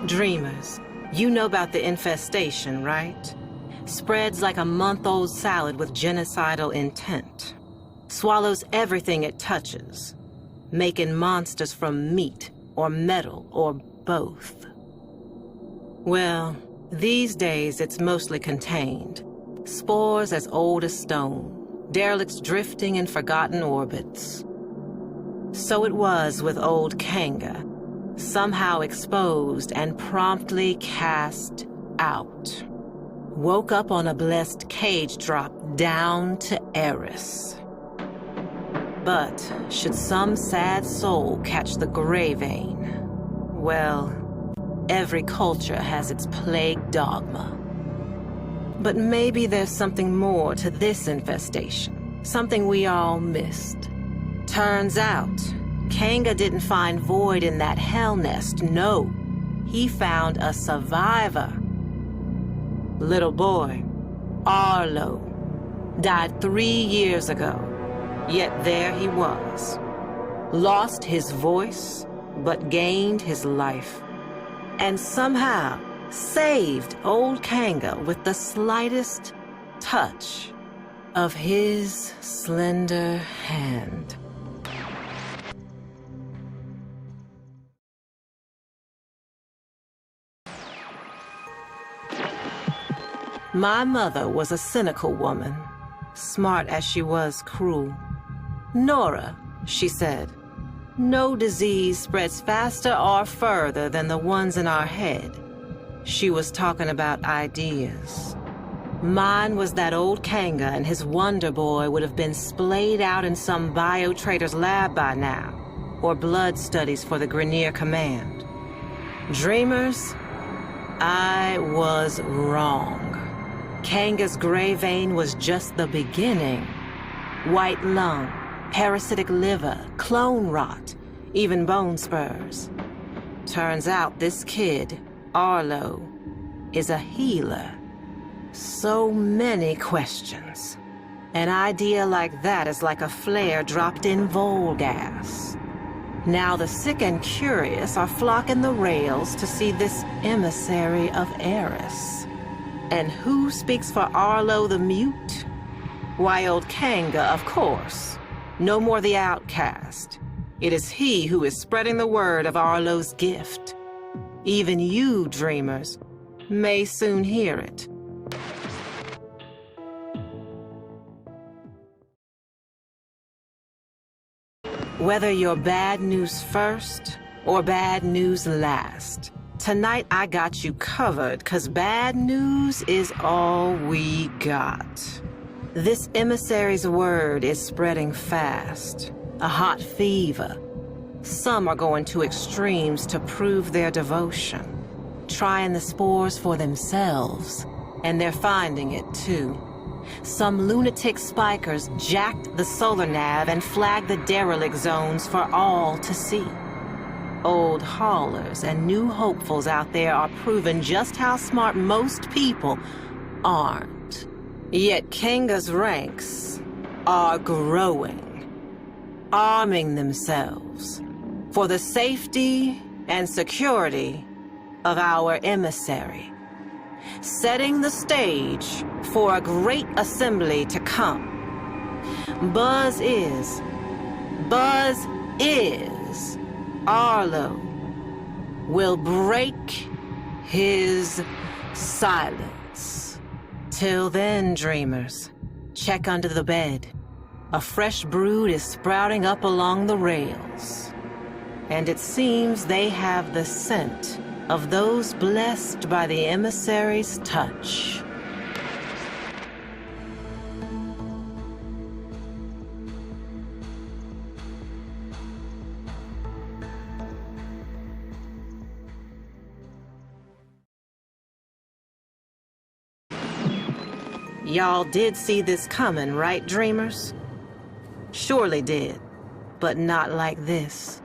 Dreamers, you know about the infestation, right? Spreads like a month-old salad with genocidal intent. Swallows everything it touches, making monsters from meat or metal or both. Well, these days it's mostly contained. Spores as old as stone, derelicts drifting in forgotten orbits. So it was with old Kanga, somehow exposed and promptly cast out. Woke up on a blessed cage drop down to Eris. But should some sad soul catch the gray vein, well, every culture has its plague dogma. But maybe there's something more to this infestation, something we all missed. Turns out, Kanga didn't find void in that hell nest, no. He found a survivor. Little boy, Arlo, died 3 years ago. Yet there he was. Lost his voice, but gained his life. And somehow saved old Kanga with the slightest touch of his slender hand. My mother was a cynical woman, smart as she was cruel. Nora, she said, no disease spreads faster or further than the ones in our head. She was talking about ideas. Mine was that old Kanga and his Wonder Boy would have been splayed out in some bio-trader's lab by now, or blood studies for the Grenier Command. Dreamers, I was wrong. Kanga's gray vein was just the beginning. White lung, parasitic liver, clone rot, even bone spurs. Turns out this kid, Arlo, is a healer. So many questions. An idea like that is like a flare dropped in Vol gas. Now the sick and curious are flocking the rails to see this emissary of Eris. And who speaks for Arlo the Mute? Why, old Kanga, of course. No more the outcast. It is he who is spreading the word of Arlo's gift. Even you, dreamers, may soon hear it. Whether you're bad news first or bad news last, tonight I got you covered, 'cause bad news is all we got. This emissary's word is spreading fast, a hot fever. Some are going to extremes to prove their devotion, trying the spores for themselves, and they're finding it too. Some lunatic spikers jacked the solar nav and flagged the derelict zones for all to see. Old haulers and new hopefuls out there are proving just how smart most people aren't. Yet Kanga's ranks are growing, arming themselves for the safety and security of our emissary, setting the stage for a great assembly to come. Buzz is, Arlo will break his silence. Till then, dreamers, check under the bed. A fresh brood is sprouting up along the rails. And it seems they have the scent of those blessed by the emissary's touch. Y'all did see this coming, right, dreamers? Surely did, but not like this.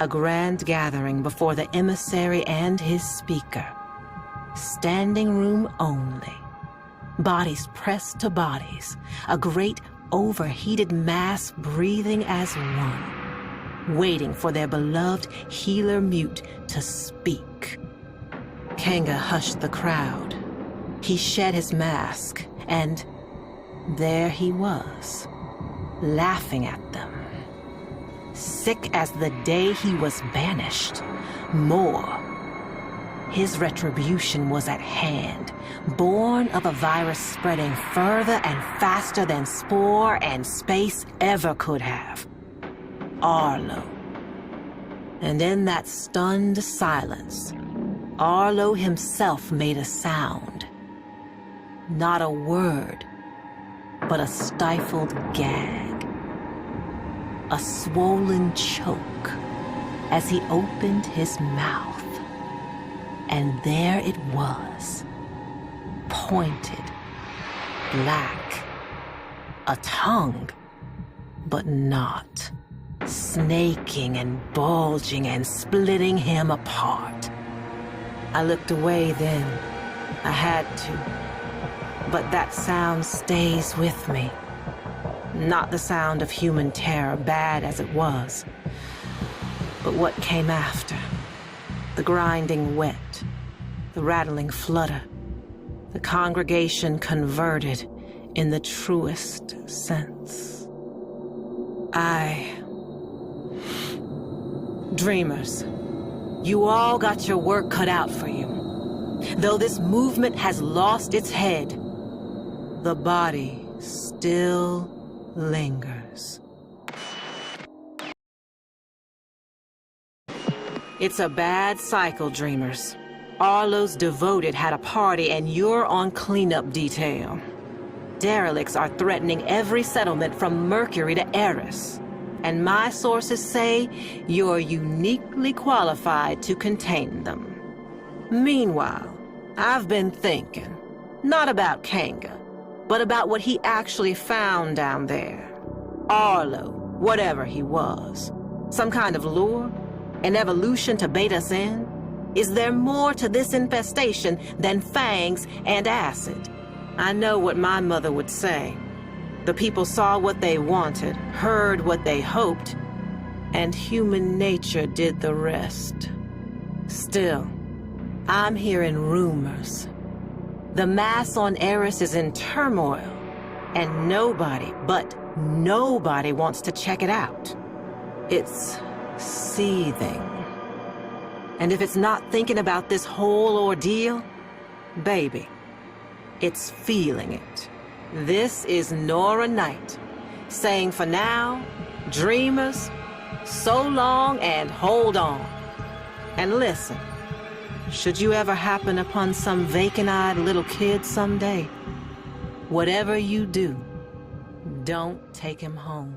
A grand gathering before the emissary and his speaker. Standing room only. Bodies pressed to bodies. A great overheated mass breathing as one. waiting for their beloved healer mute to speak. Kanga hushed the crowd. He shed his mask, and there he was, laughing at them. Sick as the day he was banished. More. His retribution was at hand, born of a virus spreading further and faster than spore and space ever could have. Arlo. And in that stunned silence, Arlo himself made a sound. Not a word, but a stifled gag. A swollen choke as he opened his mouth. And there it was, pointed, black, a tongue, but not, snaking and bulging and splitting him apart. I looked away then. I had to. But that sound stays with me. Not the sound of human terror, bad as it was, but what came after. The grinding wet, the rattling flutter, the congregation converted in the truest sense. Dreamers, you all got your work cut out for you. Though this movement has lost its head, the body still lingers. It's a bad cycle, Dreamers. Arlo's devoted had a party and you're on cleanup detail. Derelicts are threatening every settlement from Mercury to Eris. And my sources say you're uniquely qualified to contain them. Meanwhile, I've been thinking, not about Kanga, but about what he actually found down there. Arlo, whatever he was. Some kind of lure? An evolution to bait us in? Is there more to this infestation than fangs and acid? I know what my mother would say. The people saw what they wanted, heard what they hoped, and human nature did the rest. Still, I'm hearing rumors. The mass on Eris is in turmoil, and nobody, but nobody wants to check it out. It's seething. And if it's not thinking about this whole ordeal, baby, it's feeling it. This is Nora Knight, saying for now, Dreamers, so long and hold on. And listen, should you ever happen upon some vacant-eyed little kid someday, whatever you do, don't take him home.